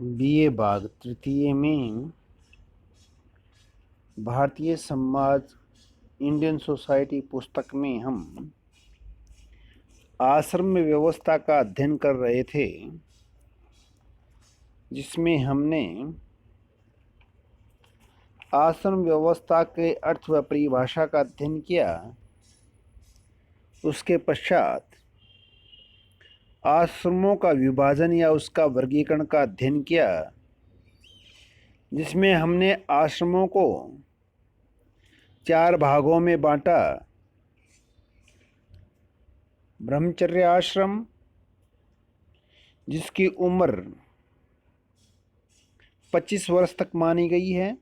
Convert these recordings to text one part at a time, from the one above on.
BA भाग तृतीय में भारतीय समाज इंडियन सोसाइटी पुस्तक में हम आश्रम व्यवस्था का अध्ययन कर रहे थे, जिसमें हमने आश्रम व्यवस्था के अर्थ व परिभाषा का अध्ययन किया। उसके पश्चात आश्रमों का विभाजन या उसका वर्गीकरण का अध्ययन किया, जिसमें हमने आश्रमों को 4 भागों में बांटा। ब्रह्मचर्य आश्रम, जिसकी उम्र 25 वर्ष तक मानी गई है।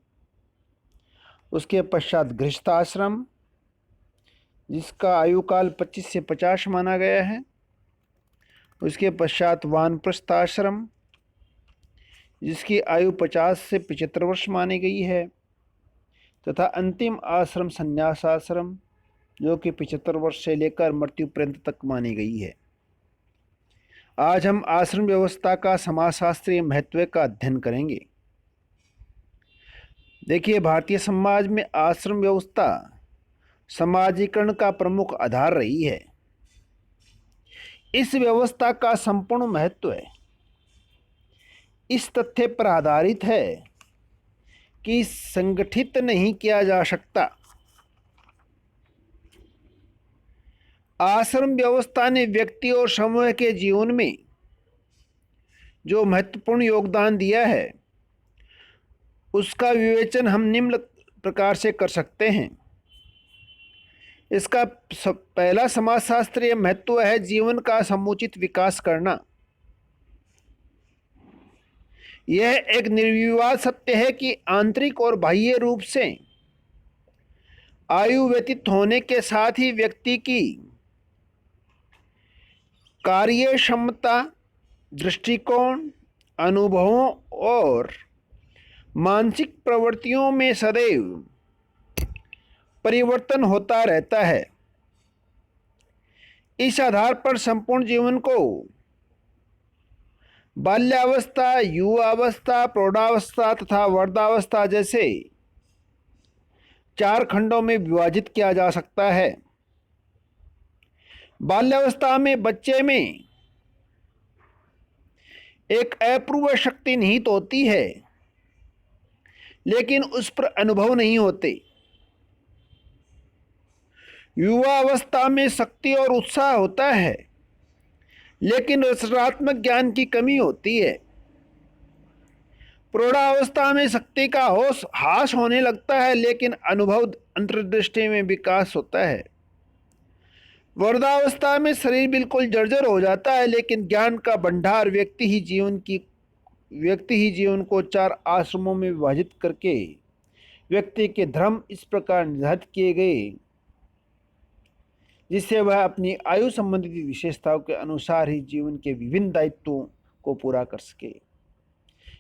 उसके पश्चात गृहस्थ आश्रम, जिसका आयु काल 25 से 50 माना गया है। उसके पश्चात वानप्रस्थ आश्रम, जिसकी आयु 50 से 75 वर्ष मानी गई है, तथा अंतिम आश्रम संन्यास आश्रम, जो कि 75 वर्ष से लेकर मृत्यु पर्यंत तक मानी गई है। आज हम आश्रम व्यवस्था का समाजशास्त्रीय महत्व का अध्ययन करेंगे। देखिए, भारतीय समाज में आश्रम व्यवस्था समाजीकरण का प्रमुख आधार रही है। इस व्यवस्था का संपूर्ण महत्व इस तथ्य पर आधारित है कि संगठित नहीं किया जा सकता। आश्रम व्यवस्था ने व्यक्ति और समूह के जीवन में जो महत्वपूर्ण योगदान दिया है, उसका विवेचन हम निम्न प्रकार से कर सकते हैं। इसका पहला समाजशास्त्रीय महत्व है जीवन का समुचित विकास करना। यह एक निर्विवाद सत्य है कि आंतरिक और बाह्य रूप से आयु व्यतीत होने के साथ ही व्यक्ति की कार्य क्षमता, दृष्टिकोण, अनुभवों और मानसिक प्रवृत्तियों में सदैव परिवर्तन होता रहता है। इस आधार पर संपूर्ण जीवन को बाल्यावस्था, युवावस्था, प्रौढ़ावस्था तथा वृद्धावस्था जैसे 4 खंडों में विभाजित किया जा सकता है। बाल्यावस्था में बच्चे में एक अपूर्व शक्ति निहित होती है, लेकिन उस पर अनुभव नहीं होते। युवावस्था में शक्ति और उत्साह होता है, लेकिन रचनात्मक ज्ञान की कमी होती है। प्रौढ़ावस्था में शक्ति का ह्रास होने लगता है, लेकिन अनुभव, अंतर्दृष्टि में विकास होता है। वृद्धावस्था में शरीर बिल्कुल जर्जर हो जाता है, लेकिन ज्ञान का भंडार व्यक्ति ही जीवन को 4 आश्रमों में विभाजित करके व्यक्ति के धर्म इस प्रकार निर्धारित किए गए, जिससे वह अपनी आयु संबंधित विशेषताओं के अनुसार ही जीवन के विभिन्न दायित्वों को पूरा कर सके।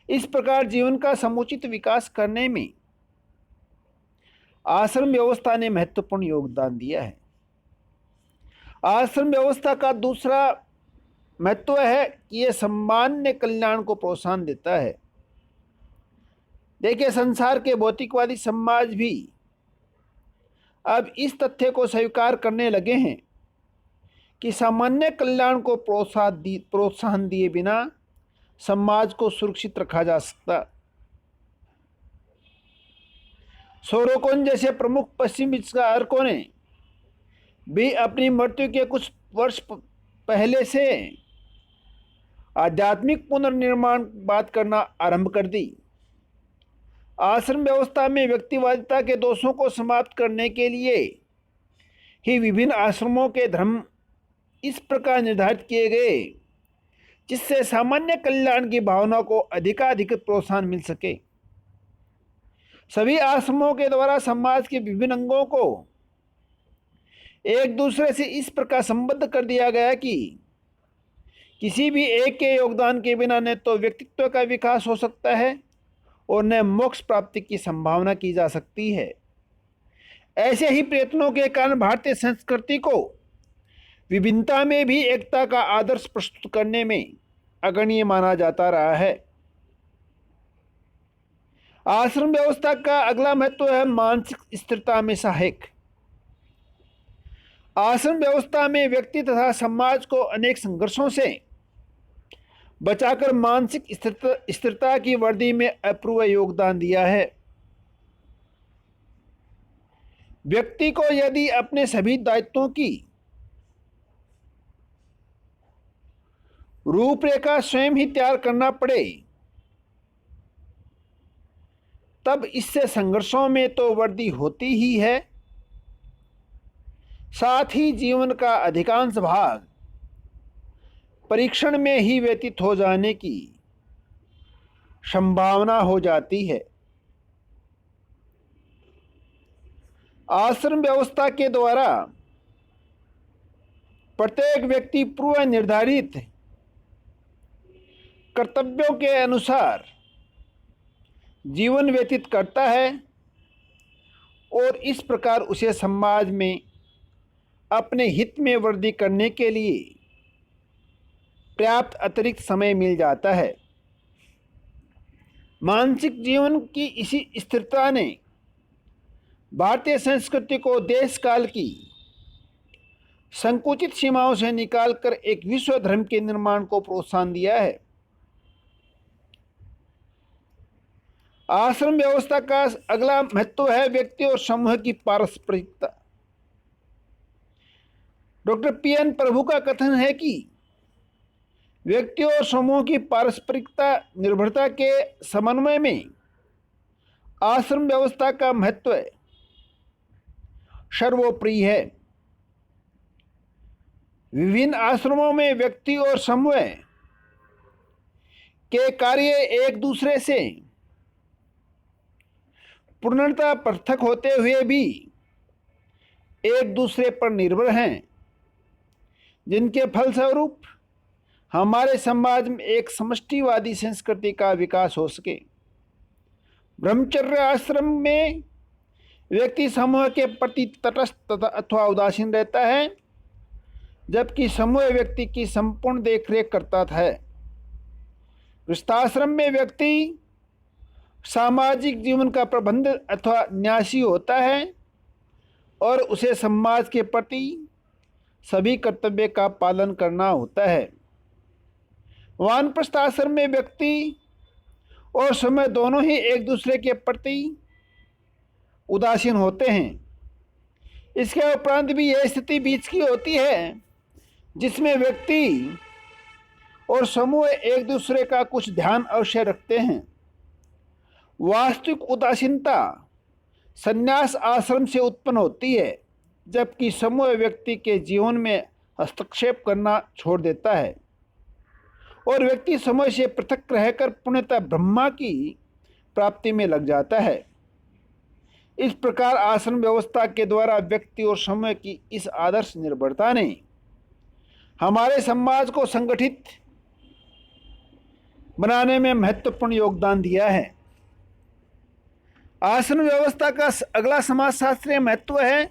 इस प्रकार जीवन का समुचित विकास करने में आश्रम व्यवस्था ने महत्वपूर्ण योगदान दिया है। आश्रम व्यवस्था का दूसरा महत्व है कि यह सामान्य कल्याण को प्रोत्साहन देता है। देखिए, संसार के भौतिकवादी समाज भी अब इस तथ्य को स्वीकार करने लगे हैं कि सामान्य कल्याण को प्रोत्साहन दिए बिना समाज को सुरक्षित रखा जा सकता। सोरोकोन जैसे प्रमुख पश्चिमी विचारकों ने भी अपनी मृत्यु के कुछ वर्ष पहले से आध्यात्मिक पुनर्निर्माण बात करना आरंभ कर दी। आश्रम व्यवस्था में व्यक्तिवादिता के दोषों को समाप्त करने के लिए ही विभिन्न आश्रमों के धर्म इस प्रकार निर्धारित किए गए, जिससे सामान्य कल्याण की भावना को अधिकाधिक प्रोत्साहन मिल सके। सभी आश्रमों के द्वारा समाज के विभिन्न अंगों को एक दूसरे से इस प्रकार संबद्ध कर दिया गया कि किसी भी एक के योगदान के बिना न तो व्यक्तित्व का विकास हो सकता है और न मोक्ष प्राप्ति की संभावना की जा सकती है। ऐसे ही प्रयत्नों के कारण भारतीय संस्कृति को विभिन्नता में भी एकता का आदर्श प्रस्तुत करने में अग्रणीय माना जाता रहा है। आश्रम व्यवस्था का अगला महत्व है मानसिक स्थिरता में सहायक। आश्रम व्यवस्था में व्यक्ति तथा समाज को अनेक संघर्षों से बचाकर मानसिक स्थिरता की वृद्धि में अपूर्व योगदान दिया है। व्यक्ति को यदि अपने सभी दायित्वों की रूपरेखा स्वयं ही तैयार करना पड़े, तब इससे संघर्षों में तो वृद्धि होती ही है, साथ ही जीवन का अधिकांश भाग परीक्षण में ही व्यतीत हो जाने की संभावना हो जाती है। आश्रम व्यवस्था के द्वारा प्रत्येक व्यक्ति पूर्व निर्धारित कर्तव्यों के अनुसार जीवन व्यतीत करता है और इस प्रकार उसे समाज में अपने हित में वृद्धि करने के लिए पर्याप्त अतिरिक्त समय मिल जाता है। मानसिक जीवन की इसी स्थिरता ने भारतीय संस्कृति को देश काल की संकुचित सीमाओं से निकालकर एक विश्व धर्म के निर्माण को प्रोत्साहन दिया है। आश्रम व्यवस्था का अगला महत्व है व्यक्ति और समूह की पारस्परिकता। डॉक्टर पीएन प्रभु का कथन है कि व्यक्ति और समूह की पारस्परिकता निर्भरता के समन्वय में आश्रम व्यवस्था का महत्व सर्वोपरि है। विभिन्न आश्रमों में व्यक्ति और समूह के कार्य एक दूसरे से पूर्णतः पृथक होते हुए भी एक दूसरे पर निर्भर हैं, जिनके फलस्वरूप हमारे समाज में एक समष्टिवादी संस्कृति का विकास हो सके। ब्रह्मचर्य आश्रम में व्यक्ति समूह के प्रति तटस्थ अथवा उदासीन रहता है, जबकि समूह व्यक्ति की संपूर्ण देखरेख करता है। गृहस्थाश्रम में व्यक्ति सामाजिक जीवन का प्रबंध अथवा न्यासी होता है और उसे समाज के प्रति सभी कर्तव्य का पालन करना होता है। वानप्रस्थ आश्रम में व्यक्ति और समय दोनों ही एक दूसरे के प्रति उदासीन होते हैं। इसके उपरांत भी यह स्थिति बीच की होती है, जिसमें व्यक्ति और समूह एक दूसरे का कुछ ध्यान अवश्य रखते हैं। वास्तविक उदासीनता संन्यास आश्रम से उत्पन्न होती है, जबकि समूह व्यक्ति के जीवन में हस्तक्षेप करना छोड़ देता है और व्यक्ति समूह से पृथक रहकर पूर्णतः ब्रह्मा की प्राप्ति में लग जाता है। इस प्रकार आश्रम व्यवस्था के द्वारा व्यक्ति और समूह की इस आदर्श निर्भरता ने हमारे समाज को संगठित बनाने में महत्वपूर्ण योगदान दिया है। आश्रम व्यवस्था का अगला समाजशास्त्रीय महत्व है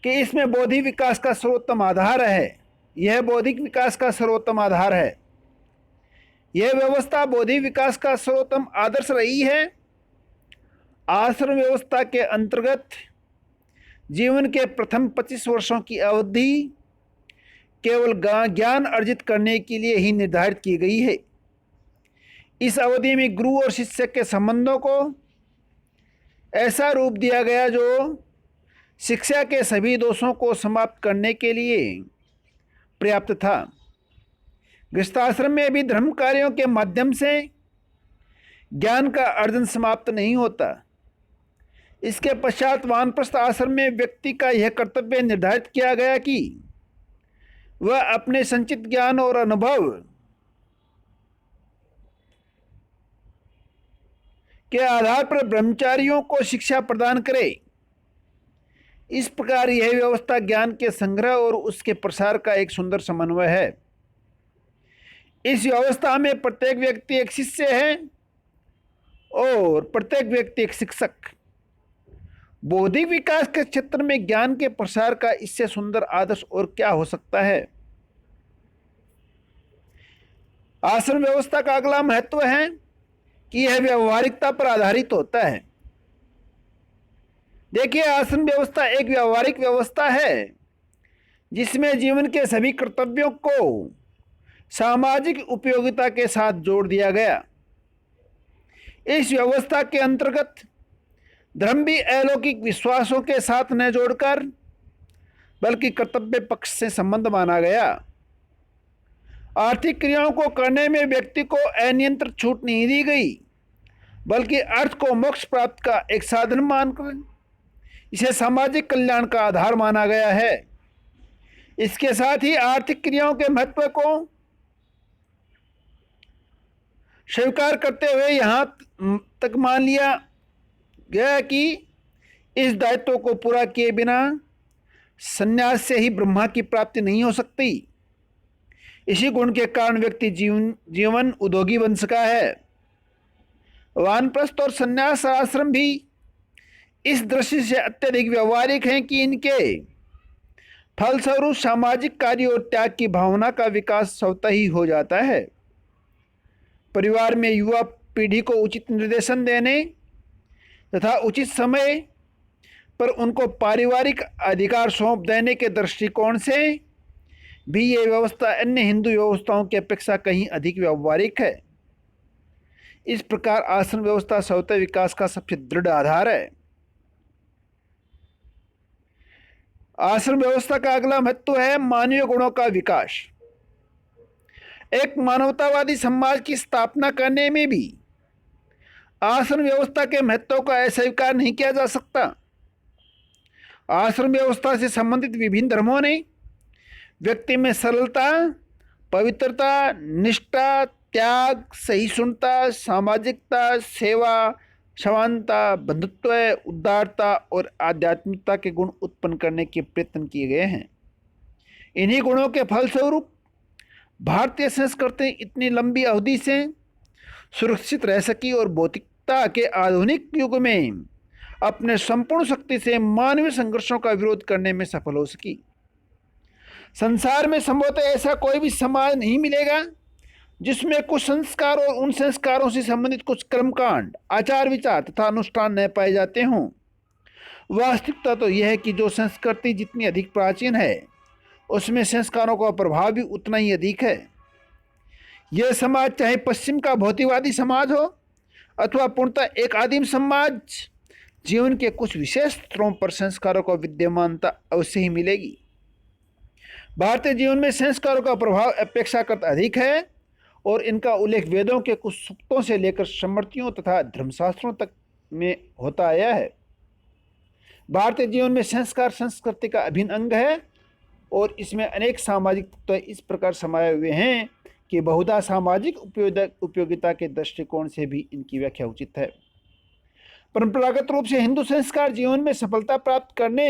कि इसमें बौद्धिक विकास का सर्वोत्तम आधार है। यह बौद्धिक विकास का सर्वोत्तम आधार है। यह व्यवस्था बौद्धिक विकास का सर्वोत्तम आदर्श रही है। आश्रम व्यवस्था के अंतर्गत जीवन के प्रथम 25 वर्षों की अवधि केवल ज्ञान अर्जित करने के लिए ही निर्धारित की गई है। इस अवधि में गुरु और शिष्य के संबंधों को ऐसा रूप दिया गया जो शिक्षा के सभी दोषों को समाप्त करने के लिए पर्याप्त था। गृहस्थाश्रम में भी धर्म कार्यों के माध्यम से ज्ञान का अर्जन समाप्त नहीं होता। इसके पश्चात वानप्रस्थ आश्रम में व्यक्ति का यह कर्तव्य निर्धारित किया गया कि वह अपने संचित ज्ञान और अनुभव के आधार पर ब्रह्मचारियों को शिक्षा प्रदान करे। इस प्रकार यह व्यवस्था ज्ञान के संग्रह और उसके प्रसार का एक सुंदर समन्वय है। इस व्यवस्था में प्रत्येक व्यक्ति एक शिष्य है और प्रत्येक व्यक्ति एक शिक्षक। बौद्धिक विकास के क्षेत्र में ज्ञान के प्रसार का इससे सुंदर आदर्श और क्या हो सकता है। आश्रम व्यवस्था का अगला महत्व है कि यह व्यवहारिकता पर आधारित होता है। देखिए, आश्रम व्यवस्था एक व्यवहारिक व्यवस्था है जिसमें जीवन के सभी कर्तव्यों को सामाजिक उपयोगिता के साथ जोड़ दिया गया। इस व्यवस्था के अंतर्गत धर्म भी अलौकिक विश्वासों के साथ न जोड़कर बल्कि कर्तव्य पक्ष से संबंध माना गया। आर्थिक क्रियाओं को करने में व्यक्ति को अनियंत्रित छूट नहीं दी गई, बल्कि अर्थ को मोक्ष प्राप्त का एक साधन मानकर इसे सामाजिक कल्याण का आधार माना गया है। इसके साथ ही आर्थिक क्रियाओं के महत्व को स्वीकार करते हुए यहाँ तक मान लिया गया कि इस दायित्व को पूरा किए बिना संन्यास से ही ब्रह्मा की प्राप्ति नहीं हो सकती। इसी गुण के कारण व्यक्ति जीवन उद्योगी बन सका है। वानप्रस्थ और संन्यास आश्रम भी इस दृष्टि से अत्यधिक व्यवहारिक हैं कि इनके फलस्वरूप सामाजिक कार्य और त्याग की भावना का विकास स्वतः ही हो जाता है। परिवार में युवा पीढ़ी को उचित निर्देशन देने तथा उचित समय पर उनको पारिवारिक अधिकार सौंप देने के दृष्टिकोण से भी ये व्यवस्था अन्य हिंदू व्यवस्थाओं की अपेक्षा कहीं अधिक व्यवहारिक है। इस प्रकार आश्रम व्यवस्था स्वतः विकास का सबसे दृढ़ आधार है। आश्रम व्यवस्था का अगला महत्व है मानवीय गुणों का विकास। एक मानवतावादी समाज की स्थापना करने में भी आश्रम व्यवस्था के महत्व का अस्वीकार नहीं किया जा सकता। आश्रम व्यवस्था से संबंधित विभिन्न धर्मों ने व्यक्ति में सरलता, पवित्रता, निष्ठा, त्याग, सहिष्णुता, सामाजिकता, सेवा, समानता, बंधुत्व, उदारता और आध्यात्मिकता के गुण उत्पन्न करने के प्रयत्न किए गए हैं। इन्हीं गुणों के फलस्वरूप भारतीय संस्कृति इतनी लंबी अवधि से सुरक्षित रह सकी और भौतिकता के आधुनिक युग में अपने संपूर्ण शक्ति से मानवीय संघर्षों का विरोध करने में सफल हो सकी। संसार में संभवतः ऐसा कोई भी समाज नहीं मिलेगा जिसमें कुछ संस्कार और उन संस्कारों से संबंधित कुछ कर्मकांड, आचार विचार तथा अनुष्ठान न पाए जाते हों। वास्तविकता तो यह है कि जो संस्कृति जितनी अधिक प्राचीन है उसमें संस्कारों का प्रभाव भी उतना ही अधिक है। यह समाज चाहे पश्चिम का भौतिकवादी समाज हो अथवा पूर्णतः एक आदिम समाज, जीवन के कुछ विशेष स्तरों पर संस्कारों का विद्यमानता अवश्य ही मिलेगी। भारतीय जीवन में संस्कारों का प्रभाव अपेक्षाकृत अधिक है और इनका उल्लेख वेदों के कुछ सूक्तों से लेकर स्मृतियों तथा धर्मशास्त्रों तक में होता आया है। भारतीय जीवन में संस्कार संस्कृति का अभिन्न अंग है और इसमें अनेक सामाजिक तत्व इस प्रकार समाये हुए हैं कि बहुधा सामाजिक उपयोगिता के दृष्टिकोण से भी इनकी व्याख्या उचित है। परंपरागत रूप से हिंदू संस्कार जीवन में सफलता प्राप्त करने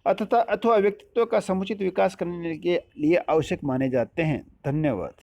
अथवा व्यक्तित्व का समुचित विकास करने के लिए आवश्यक माने जाते हैं। धन्यवाद।